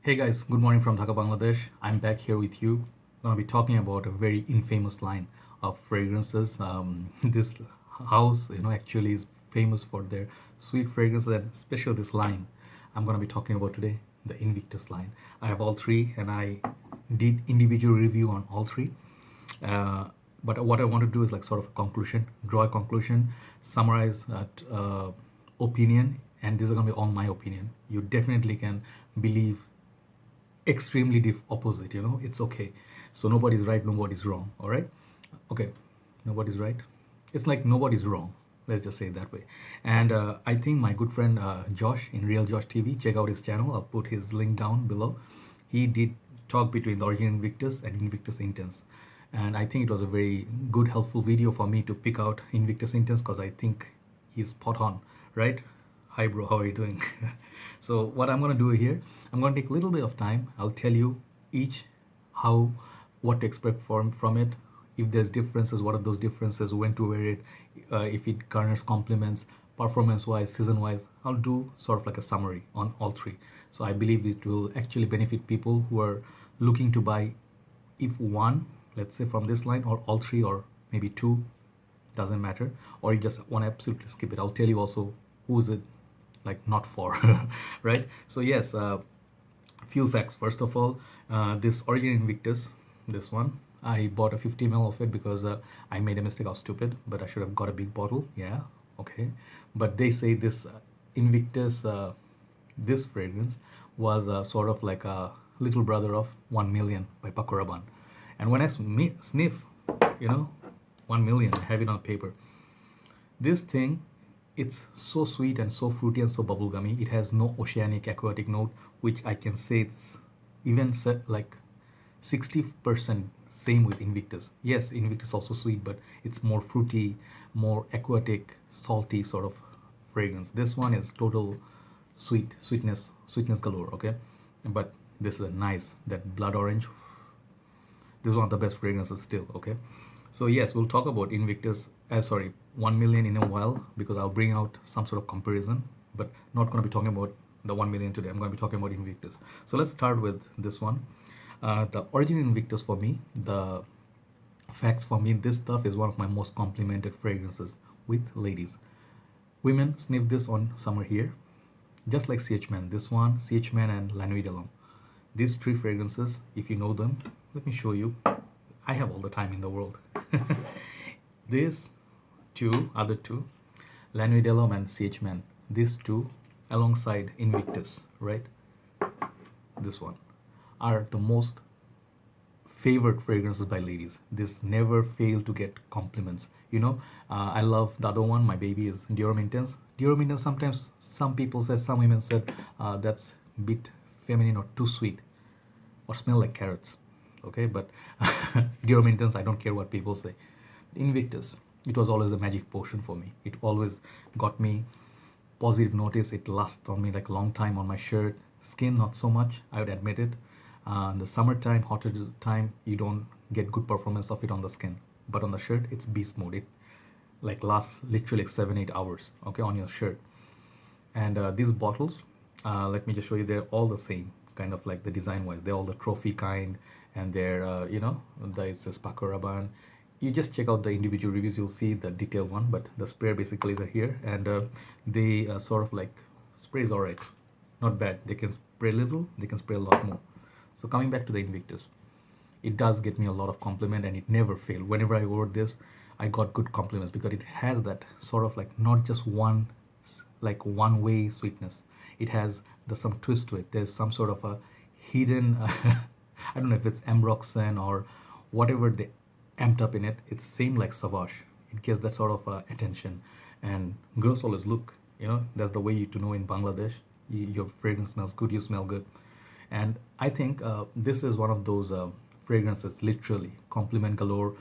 Hey guys, good morning from Dhaka, Bangladesh. I'm back here with you. I'm gonna be talking about a very infamous line of fragrances. This house, actually is famous for their sweet fragrances, and especially this line I'm gonna be talking about today, the Invictus line. I have all three, and I did individual review on all three. Uh, but what I want to do is like sort of a conclusion, draw a conclusion, summarize that opinion, and this is gonna be all my opinion. You definitely can believe extremely opposite. It's okay. So nobody's right, nobody's wrong. All right. Okay. Nobody's right. It's like nobody's wrong, let's just say it that way. And I think my good friend Josh in Real Josh TV, check out his channel. I'll put his link down below. He did talk between the original Invictus and Invictus Intense, and I think it was a very good helpful video for me to pick out Invictus Intense because I think he's spot on, right? Hi bro, how are you doing? So what I'm going to do here, I'm going to take a little bit of time. I'll tell you each how, what to expect from it, if there's differences, what are those differences, when to wear it, if it garners compliments, performance wise, season wise. I'll do sort of like a summary on all three. So I believe it will actually benefit people who are looking to buy, if one, let's say from this line, or all three, or maybe two, doesn't matter, or you just want to absolutely skip it. I'll tell you also who is it like not for. Right? So yes, few facts. First of all, this Origin Invictus, this one, I bought a 50 ml of it because I made a mistake. I was stupid, but I should have got a big bottle. Yeah, okay. But they say this Invictus, this fragrance was sort of like a little brother of 1 million by Paco Rabanne. And when I sniff, you know, 1 million, I have it on paper. This thing, it's so sweet and so fruity and so bubblegummy. It has no oceanic aquatic note, which I can say it's even like 60% same with Invictus. Yes, Invictus also sweet, but it's more fruity, more aquatic, salty sort of fragrance. This one is total sweetness galore. Okay, but this is a nice, that blood orange. This is one of the best fragrances still. Okay, so yes, we'll talk about Invictus, sorry, 1 million in a while, because I'll bring out some sort of comparison, but not going to be talking about the 1 million today. I'm going to be talking about Invictus. So let's start with this one. The Origin Invictus, for me, the facts for me, this stuff is one of my most complimented fragrances with ladies. Women sniff this on summer here, just like CH Man. This one, CH Man and La Nuit de l'Homme. These three fragrances, if you know them, let me show you. I have all the time in the world. These two, other two, La Nuit de l'Homme and CH Man, these two alongside Invictus, right? This one are the most favorite fragrances by ladies. This never fail to get compliments. I love the other one. My baby is Dior Intense. Dior Intense, sometimes some people say, some women said that's a bit feminine or too sweet or smell like carrots. Okay, but Dior Intense, I don't care what people say. Invictus, it was always a magic potion for me. It always got me positive notice. It lasts on me like a long time on my shirt. Skin, not so much, I would admit it. In the summertime, hotter time, you don't get good performance of it on the skin, but on the shirt, it's beast mode. It like lasts literally like 7-8 hours, okay, on your shirt. And these bottles, let me just show you, they're all the same, kind of like the design wise. They're all the trophy kind, and they're it says Paco Rabanne. You just check out the individual reviews, you'll see the detailed one, but the spray basically is here, and they sort of like, sprays all right, not bad. They can spray a little, they can spray a lot more. So coming back to the Invictus, it does get me a lot of compliment, and it never failed. Whenever I wore this, I got good compliments because it has that sort of like not just one, like one way sweetness. It has some twist to it. There's some sort of a hidden I don't know if it's ambroxan or whatever they amped up in it. It's same like Savage. It gets that sort of attention, and girls always look. That's the way to know in Bangladesh. Your fragrance smells good, you smell good. And I think this is one of those fragrances, literally compliment galore.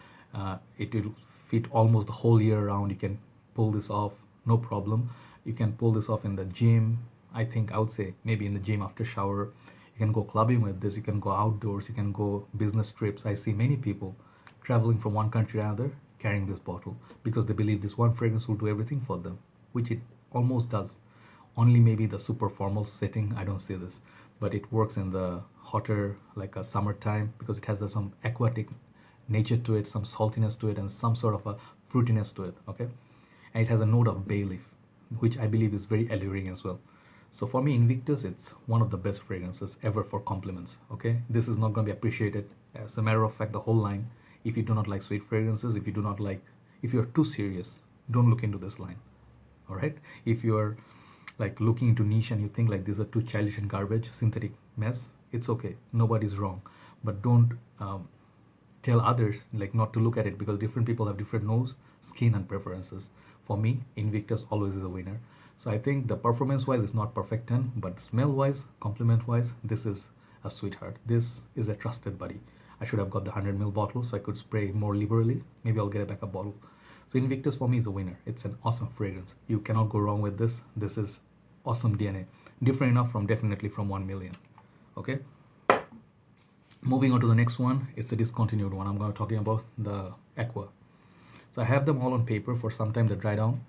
It will fit almost the whole year around. You can pull this off, no problem. You can pull this off in the gym. I think I would say maybe in the gym after shower. You can go clubbing with this. You can go outdoors. You can go business trips. I see many people traveling from one country to another carrying this bottle because they believe this one fragrance will do everything for them, which it almost does. Only maybe the super formal setting, I don't see this. but it works in the hotter, like a summertime, because it has some aquatic nature to it, some saltiness to it, and some sort of a fruitiness to it. Okay, and it has a note of bay leaf, which I believe is very alluring as well. So for me, Invictus, it's one of the best fragrances ever for compliments. Okay, this is not going to be appreciated. As a matter of fact, the whole line. If you do not like sweet fragrances, if you do not like, if you're too serious, don't look into this line. All right. If you're like looking into niche and you think like these are too childish and garbage, synthetic mess, it's okay. Nobody's wrong, but don't tell others like not to look at it, because different people have different nose, skin, and preferences. For me, Invictus always is a winner. So I think the performance wise is not perfect 10, but smell wise, compliment wise, this is a sweetheart. This is a trusted buddy. I should have got the 100 ml bottle so I could spray more liberally. Maybe I'll get a backup bottle. So Invictus for me is a winner. It's an awesome fragrance. You cannot go wrong with this. This is awesome DNA. Different enough from definitely from 1 million. Okay. Moving on to the next one, it's a discontinued one. I'm going to talking about the Aqua. So I have them all on paper. For some time they dry down.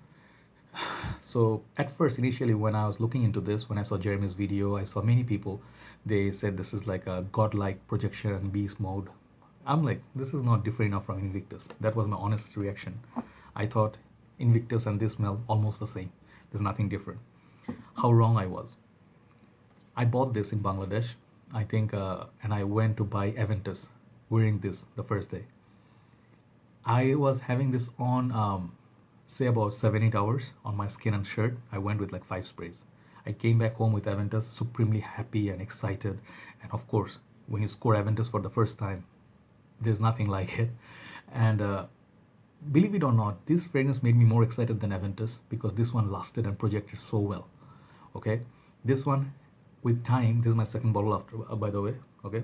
So at first, initially, when I was looking into this, when I saw Jeremy's video, I saw many people, they said this is like a godlike projection and beast mode. I'm like, this is not different enough from Invictus. That was my honest reaction. I thought Invictus and this smell almost the same. There's nothing different. How wrong I was. I bought this in Bangladesh, I think, and I went to buy Aventus wearing this the first day. I was having this on, say about 7-8 hours on my skin and shirt. I went with like 5 sprays. I came back home with Aventus, supremely happy and excited. And of course, when you score Aventus for the first time, there's nothing like it. And believe it or not, this fragrance made me more excited than Aventus, because this one lasted and projected so well. Okay, this one with time, this is my second bottle after, by the way. Okay,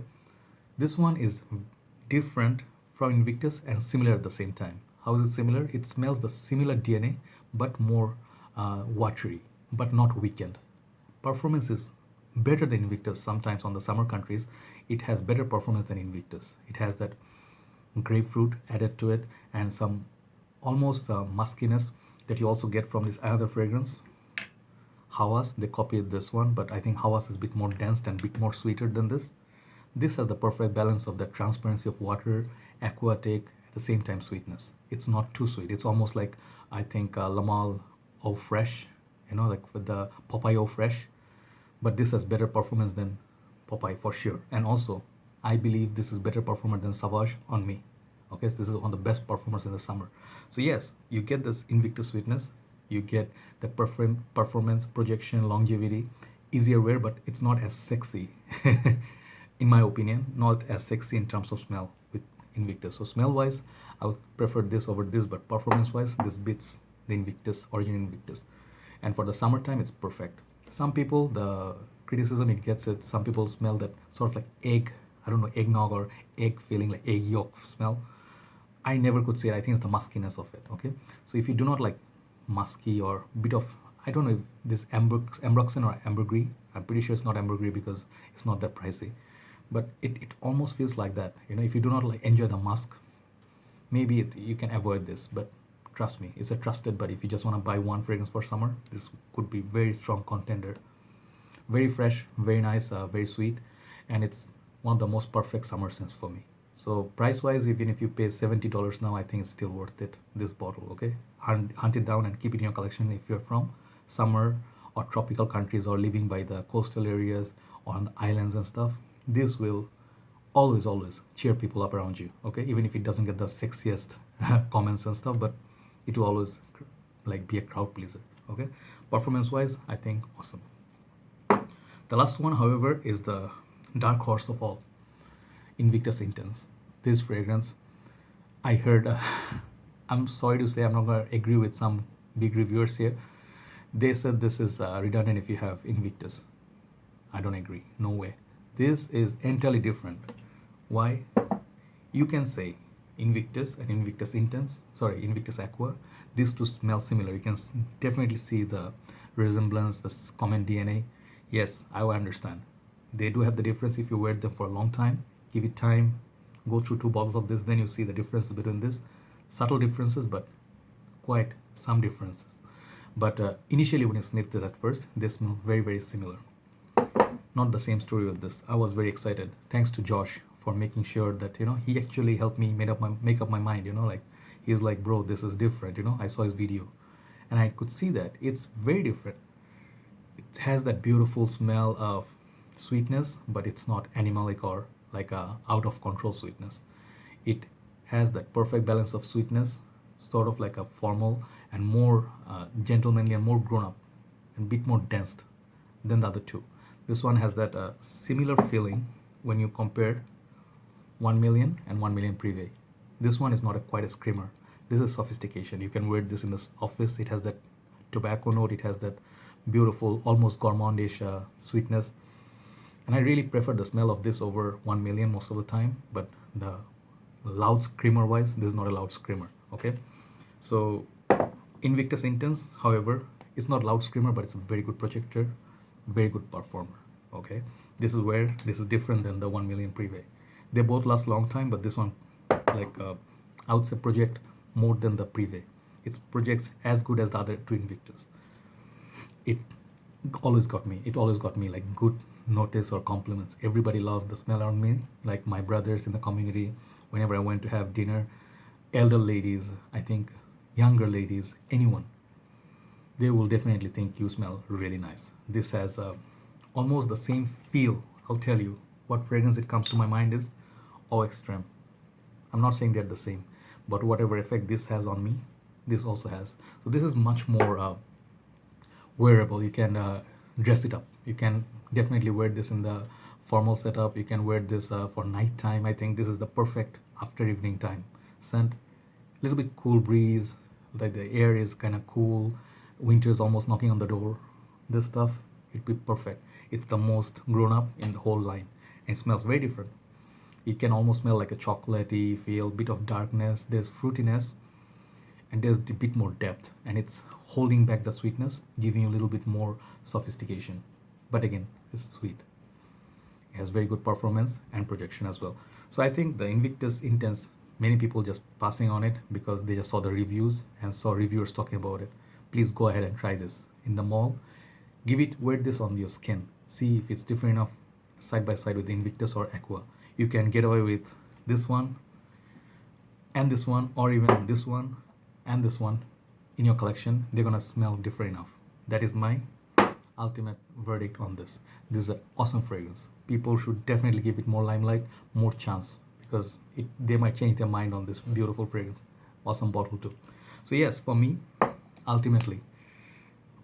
this one is different from Invictus and similar at the same time. How is it similar? It smells the similar DNA, but more watery, but not weakened. Performance is better than Invictus. Sometimes on the summer countries, it has better performance than Invictus. It has that grapefruit added to it and some almost muskiness that you also get from this other fragrance. Hawas, they copied this one, but I think Hawas is a bit more dense and a bit more sweeter than this. This has the perfect balance of the transparency of water, aquatic, at the same time sweetness. It's not too sweet. It's almost like, I think, Lamal Eau Fresh, you know, like with the Popeye Eau Fresh. But this has better performance than Popeye for sure. And also, I believe this is better performer than Savage on me. Okay, so this is one of the best performers in the summer. So yes, you get this Invictus sweetness, you get the performance, projection, longevity, easier wear, but it's not as sexy. In my opinion, not as sexy in terms of smell with Invictus. So smell wise, I would prefer this over this, but performance wise, this beats the Invictus, original Invictus. And for the summertime, it's perfect. Some people, the criticism it gets it, some people smell that sort of like egg, I don't know, eggnog or egg feeling, like egg yolk smell. I never could say it. I think it's the muskiness of it. Okay, so if you do not like musky or bit of, I don't know if this ambroxan or ambergris, I'm pretty sure it's not ambergris because it's not that pricey, but it almost feels like that. You know, if you do not like enjoy the musk, maybe you can avoid this, but trust me, it's a trusted. But if you just want to buy one fragrance for summer, this could be very strong contender. Very fresh, very nice, very sweet, and it's one of the most perfect summer scents for me. So price wise, even if you pay $70 now, I think it's still worth it, this bottle. Okay, hunt it down and keep it in your collection if you're from summer or tropical countries or living by the coastal areas or on the islands and stuff. This will always cheer people up around you. Okay, even if it doesn't get the sexiest comments and stuff, but it will always like be a crowd pleaser. Okay, performance wise, I think awesome. The last one, however, is the dark horse of all, Invictus Intense. This fragrance, I heard, I'm sorry to say, I'm not going to agree with some big reviewers here. They said this is redundant if you have Invictus. I don't agree. No way. This is entirely different. Why? You can say Invictus and Invictus Intense, sorry, Invictus Aqua, these two smell similar. You can definitely see the resemblance, the common DNA. Yes, I understand. They do have the difference if you wear them for a long time. Give it time, go through 2 bottles of this, then you see the difference between this. Subtle differences, but quite some differences. But initially when you sniff this at first, they smell very, very similar. Not the same story with this. I was very excited. Thanks to Josh for making sure that he actually helped me make up my mind. Like he's like, bro, this is different. I saw his video, and I could see that it's very different. It has that beautiful smell of sweetness, but it's not animalic or like a out of control sweetness. It has that perfect balance of sweetness, sort of like a formal and more gentlemanly and more grown up and a bit more dense than the other two. This one has that similar feeling when you compare 1 million and 1 million Privé. This one is not quite a screamer. This is sophistication. You can wear this in the office. It has that tobacco note. It has that beautiful, almost gourmandish sweetness. And I really prefer the smell of this over 1 million most of the time. But the loud screamer wise, this is not a loud screamer. Okay. So Invictus Intense, however, it's not loud screamer, but it's a very good projector, very good performer. Okay. This is where this is different than the 1 million Privé. They both last long time, but this one, like, I would say project more than the Privé. It projects as good as the other two Invictus. It always got me. It always got me like good notice or compliments. Everybody loved the smell around me. Like my brothers in the community, whenever I went to have dinner, elder ladies, I think younger ladies, anyone, they will definitely think you smell really nice. This has almost the same feel. I'll tell you what fragrance it comes to my mind is Eau Extreme. I'm not saying they're the same, but whatever effect this has on me, this also has. So this is much more wearable. You can dress it up. You can definitely wear this in the formal setup. You can wear this for night time. I think this is the perfect after evening time scent. A little bit cool breeze, like the air is kind of cool. Winter is almost knocking on the door. This stuff, it'd be perfect. It's the most grown up in the whole line, and it smells very different. It can almost smell like a chocolatey feel, bit of darkness. There's fruitiness, and there's a bit more depth, and it's holding back the sweetness, giving you a little bit more sophistication. But again, it's sweet. It has very good performance and projection as well. So I think the Invictus Intense, many people just passing on it because they just saw the reviews and saw reviewers talking about it. Please go ahead and try this in the mall. Wear this on your skin. See if it's different enough side by side with the Invictus or Aqua. You can get away with this one and this one, or even this one and this one in your collection. They're gonna smell different enough. That is my ultimate verdict on this. This is an awesome fragrance. People should definitely give it more limelight, more chance, because they might change their mind on this beautiful fragrance. Awesome bottle too. So yes, for me, ultimately,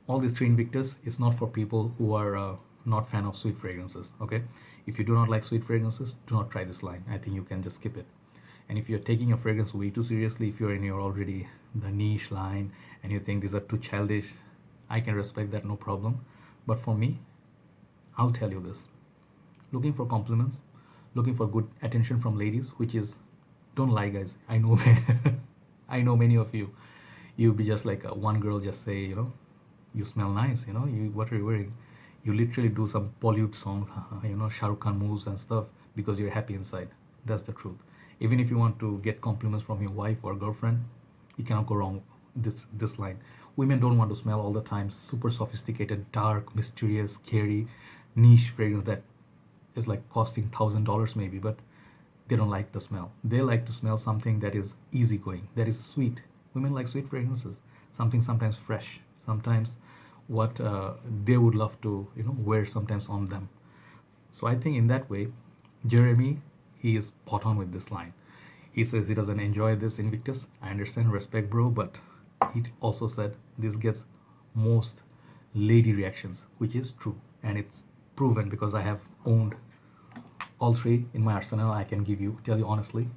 all these three Invictus is not for people who are not fan of sweet fragrances. Okay, if you do not like sweet fragrances, do not try this line. I think you can just skip it. And if you're taking your fragrance way too seriously, if you're in your already the niche line and you think these are too childish, I can respect that, no problem. But for me, I'll tell you this. Looking for compliments, looking for good attention from ladies, which is, don't lie guys, I know I know many of you, you'll be just like one girl just say, you smell nice, what are you wearing? You literally do some Bollywood songs, Shah Rukh Khan moves and stuff because you're happy inside. That's the truth. Even if you want to get compliments from your wife or girlfriend, you cannot go wrong with this line. Women don't want to smell all the time super sophisticated, dark, mysterious, scary, niche fragrance that is like costing $1,000 maybe, but they don't like the smell. They like to smell something that is easygoing, that is sweet. Women like sweet fragrances, something sometimes fresh, sometimes what they would love to wear sometimes on them. So I think in that way, Jeremy, he is spot on with this line. He says he doesn't enjoy this Invictus. I understand, respect bro, but he also said this gets most lady reactions, which is true, and it's proven because I have owned all three in my arsenal. I can tell you honestly,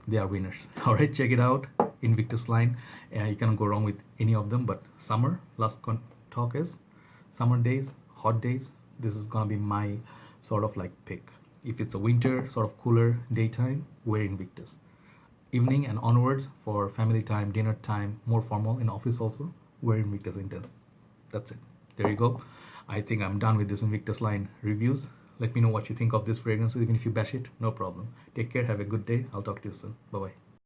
they are winners. All right, check it out, Invictus line. You can't go wrong with any of them. But summer, talk is summer days, hot days, this is gonna be my sort of like pick. If it's a winter sort of cooler daytime, wear Invictus. Evening and onwards for family time, dinner time, more formal in office also, wear Invictus Intense. That's it. There you go. I think I'm done with this Invictus line reviews. Let me know what you think of this fragrance. Even if you bash it, no problem. Take care. Have a good day. I'll talk to you soon. Bye-bye.